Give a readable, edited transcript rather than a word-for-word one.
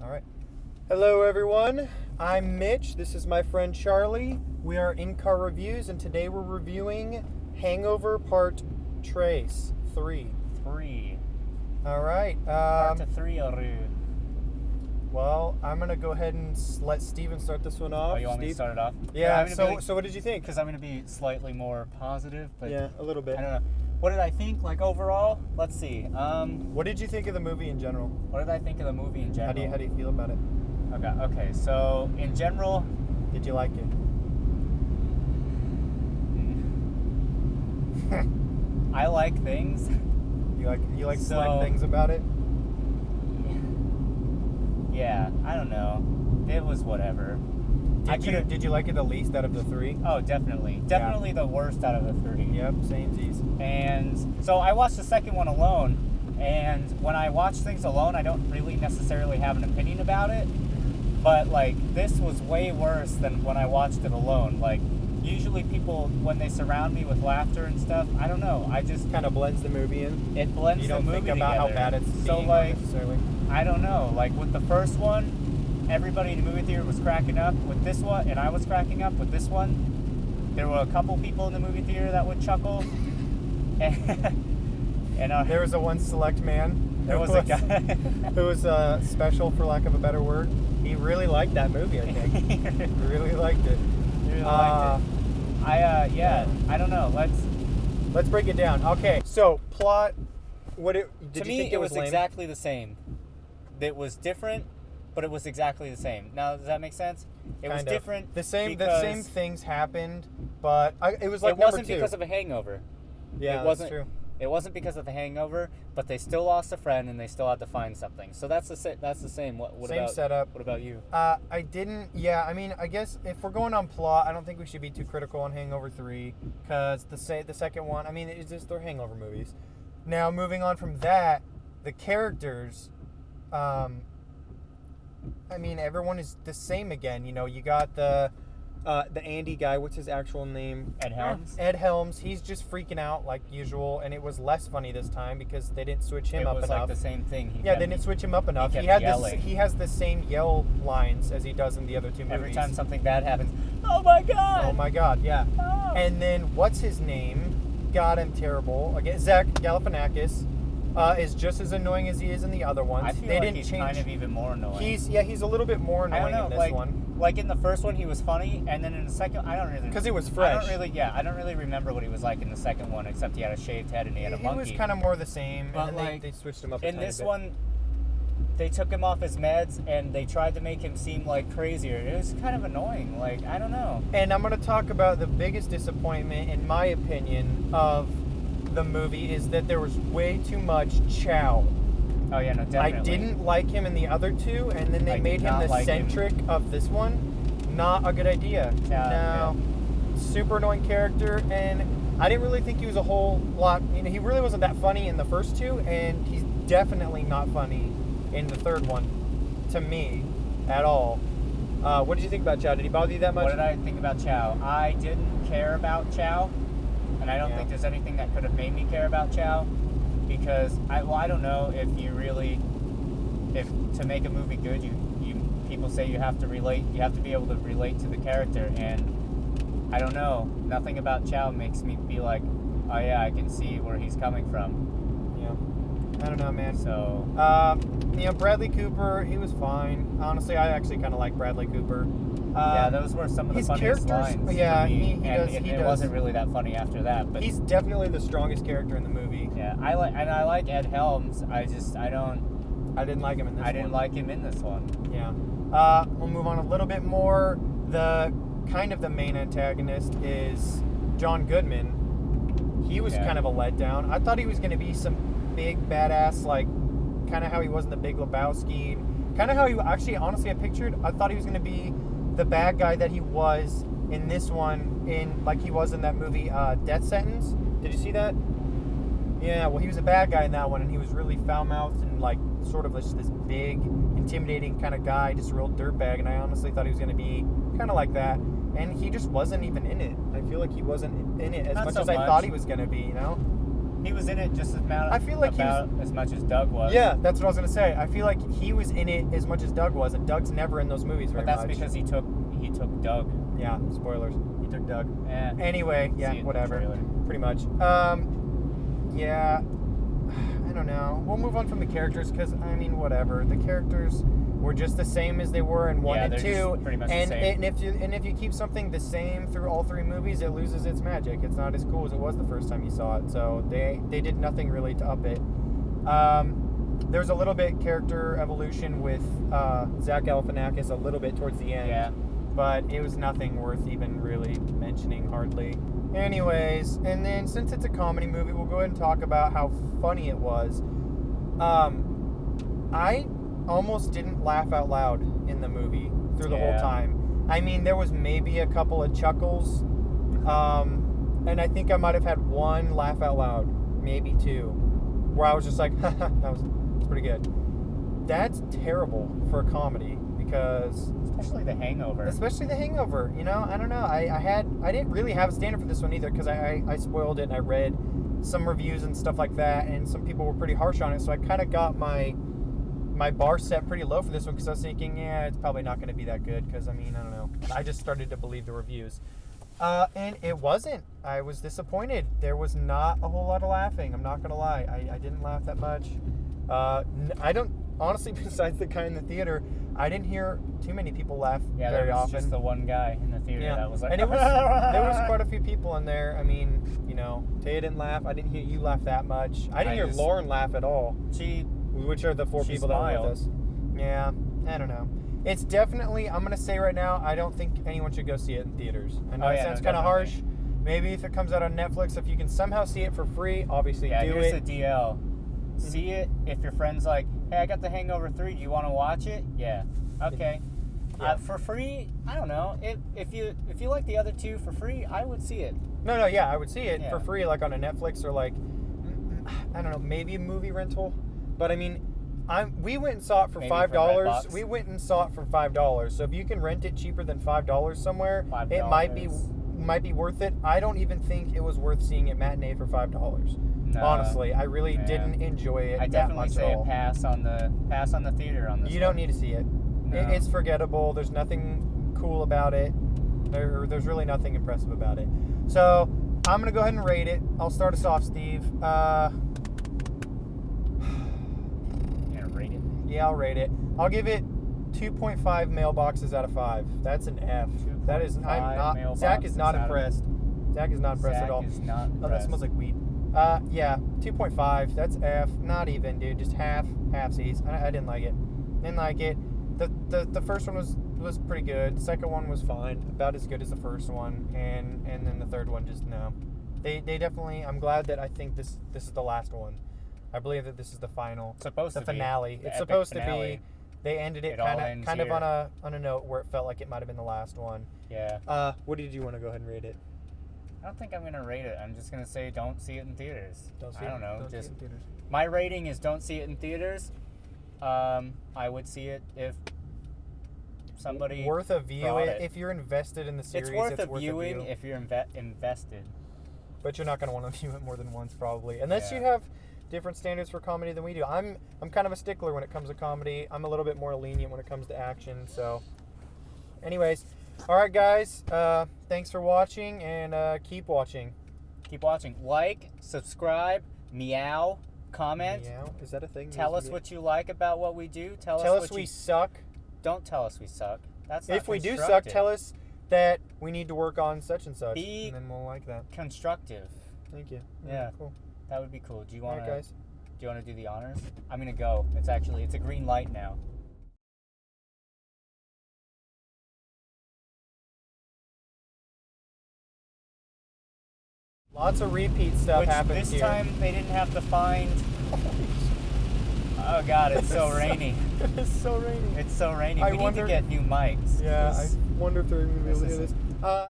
All right. Hello, everyone. I'm Mitch. This is my friend Charlie. We are In-Car Reviews, and today we're reviewing Hangover Part Trace 3. 3. All right. Part 3, Well, I'm going to go ahead and let Steven start this one off. Oh, you want me to Steve? start it off? Yeah, so what did you think? Because I'm going to be slightly more positive, but Yeah, a little bit. I don't know. What did I think, like, overall? Let's see. What did you think of the movie in general? What did I think of the movie in general? How do you feel about it? Okay, so, in general... Did you like it? I like things. You like select things about it? Yeah, I don't know. It was whatever. Did you like it the least out of the 3? Oh, definitely. Definitely the worst out of the 3. Yep, samesies. And so I watched the second one alone, and when I watch things alone, I don't really necessarily have an opinion about it. But, like, this was way worse than when I watched it alone. Like, usually people, when they surround me with laughter and stuff, I don't know. I just... Kind of blends the movie in. It blends the movie together. You don't think about how bad it's being so, like, necessarily. I don't know. Like, with the first one, everybody in the movie theater was cracking up. With this one, and I was cracking up with this one, there were a couple people in the movie theater that would chuckle. And there was a one select man. There was a guy who was special, for lack of a better word. He really liked that movie, I think. He really liked it. I don't know. Let's break it down. Okay, so plot. Did you think it was lame? exactly the same. It was different, but it was exactly the same. Now, does that make sense? It was different. The same things happened, but it was like it wasn't number 2. Because of a hangover. Yeah, that's true. It wasn't because of the hangover, but they still lost a friend and they still had to find something. So that's the same. What same about, setup. What about you? I didn't. Yeah, I mean, I guess if we're going on plot, I don't think we should be too critical on Hangover 3 because the second one. I mean, it's just they're hangover movies. Now, moving on from that, the characters. I mean, everyone is the same again. You know, you got the Andy guy. What's his actual name? Ed Helms. Ed Helms. He's just freaking out like usual, and it was less funny this time because they didn't switch him up enough. It was like the same thing. They didn't switch him up enough. He has the same yell lines as he does in the other 2 movies. Every time something bad happens, oh my god! Oh my god, yeah. Oh. And then what's his name? God, I'm terrible. Again, Zach Galifianakis is just as annoying as he is in the other ones. I feel like he's kind of even more annoying. He's a little bit more annoying in this one. Like in the first one, he was funny, and then in the second, I don't really... Because it was fresh. I don't really remember what he was like in the second one, except he had a shaved head and he had a monkey. He was kind of more the same, but and then they switched him up a tiny bit. In this one, they took him off his meds, and they tried to make him seem like crazier. It was kind of annoying. Like, I don't know. And I'm going to talk about the biggest disappointment, in my opinion, of the movie is that there was way too much Chow. Oh, yeah, no, definitely. I didn't like him in the other 2, and then they made him the centric of this one. Not a good idea. Super annoying character, and I didn't really think he was a whole lot. You know, he really wasn't that funny in the first 2, and he's definitely not funny in the third one, to me, at all. What did you think about Chow? Did he bother you that much? What did I think about Chow? I didn't care about Chow, and I don't think there's anything that could have made me care about Chow, because I don't know if to make a movie good, people say you have to be able to relate to the character, and I don't know. Nothing about Chow makes me be like, oh yeah, I can see where he's coming from. Yeah. I don't know, man. So, Bradley Cooper, he was fine. Honestly, I actually kind of like Bradley Cooper. Those were some of the funniest lines. Yeah, he does. It wasn't really that funny after that, but he's definitely the strongest character in the movie. Yeah, I like Ed Helms. I didn't like him in this one. I didn't like him in this one. Yeah. We'll move on a little bit more. The main antagonist is John Goodman. He was kind of a letdown. I thought he was going to be some big badass, like kind of how he was in The Big Lebowski. Kind of how he honestly, I thought he was going to be the bad guy that he was in this one, like he was in that movie Death Sentence. Did you see that? Yeah, well, he was a bad guy in that one, and he was really foul-mouthed and like sort of this big, intimidating kind of guy, just a real dirtbag, and I honestly thought he was going to be kind of like that, and he just wasn't even in it. I feel like he wasn't in it as much as I thought he was going to be, you know? He was in it just I feel like as much as Doug was. Yeah, that's what I was gonna say. I feel like he was in it as much as Doug was, and Doug's never in those movies very But that's much. because he took Doug. Yeah, spoilers. He took Doug. Eh, Anyway, see it yeah, in the whatever. trailer. Pretty much. Yeah, I don't know. We'll move on from the characters because I mean, whatever. The characters were just the same as they were in 1 and they're 2, just pretty much the same. and if you keep something the same through all 3 movies, it loses its magic. It's not as cool as it was the first time you saw it. So they did nothing really to up it. There's a little bit character evolution with Zach Galifianakis a little bit towards the end. Yeah. But it was nothing worth even really mentioning, hardly. Anyways, and then since it's a comedy movie, we'll go ahead and talk about how funny it was. I almost didn't laugh out loud in the movie through the whole time. I mean, there was maybe a couple of chuckles, and I think I might have had 1 laugh out loud, maybe 2, where I was just like, that was pretty good. That's terrible for a comedy because... Especially The Hangover. You know, I don't know. I didn't really have a standard for this one either because I spoiled it and I read some reviews and stuff like that, and some people were pretty harsh on it, so I kind of got my bar set pretty low for this one because I was thinking, yeah, it's probably not going to be that good because, I mean, I don't know. I just started to believe the reviews. And it wasn't. I was disappointed. There was not a whole lot of laughing. I'm not going to lie. I didn't laugh that much. I don't, honestly, besides the guy in the theater, I didn't hear too many people laugh very often. Just the one guy in the theater that was like... And there was quite a few people in there. I mean, you know, Taya didn't laugh. I didn't hear you laugh that much. I didn't hear Lauren laugh at all. Which are the 4 people that were with us. Yeah, I don't know. It's definitely, I'm going to say right now, I don't think anyone should go see it in theaters. I know it sounds kind of harsh. Maybe if it comes out on Netflix, if you can somehow see it for free, obviously do it. Yeah, here's the DL. See it if your friend's like, hey, I got The Hangover 3. Do you want to watch it? Yeah. Okay. Yeah. For free, I don't know. If you like the other 2 for free, I would see it. No, I would see it for free, like on a Netflix or like, I don't know, maybe a movie rental. But I mean, we went and saw it for $5. We went and saw it for $5. So if you can rent it cheaper than $5 somewhere, it might be worth it. I don't even think it was worth seeing it matinee for $5. No, honestly, I really didn't enjoy it. I definitely say pass on the theater on this. You don't need to see it. No. It's forgettable. There's nothing cool about it. There's really nothing impressive about it. So I'm gonna go ahead and rate it. I'll start us off, Steve. Yeah, I'll rate it. I'll give it 2.5 mailboxes out of 5. That's an F. That is, I'm not. Zach is not impressed. Zach is not impressed at all. Is not impressed. Oh, that smells like weed. Yeah, 2.5. That's F. Not even, dude. Just halfsies. I didn't like it. Didn't like it. The first one was pretty good. The second one was fine, about as good as the first one, and then the third one just no. They definitely. I'm glad that I think this is the last one. I believe that this is the final, the finale. It's supposed to be. They ended it kind of on a note where it felt like it might have been the last one. Yeah. What did you want to go ahead and rate it? I don't think I'm gonna rate it. I'm just gonna say don't see it in theaters. I don't know. Don't see it in theaters. My rating is don't see it in theaters. I would see it if somebody worth a view. If you're invested in the series, it's worth a viewing if you're invested. But you're not gonna want to view it more than once, probably, unless you have different standards for comedy than we do. I'm kind of a stickler when it comes to comedy. I'm a little bit more lenient when it comes to action. So, anyways, all right, guys. Thanks for watching, and keep watching. Keep watching. Like, subscribe, meow, comment. Meow? Is that a thing? Tell us what you like about what we do. Tell us we suck. Don't tell us we suck. That's not if we do suck, tell us that we need to work on such and such, and then we'll like that. Constructive. Thank you. Yeah. Cool. That would be cool. Do you want guys? Do you want to do the honors? I'm gonna go. It's a green light now. Lots of repeat stuff happens this time they didn't have to find. Oh God, it's so rainy. It's so rainy. It's so rainy. We need to get new mics. Yeah, I wonder if they're even gonna be able to do this.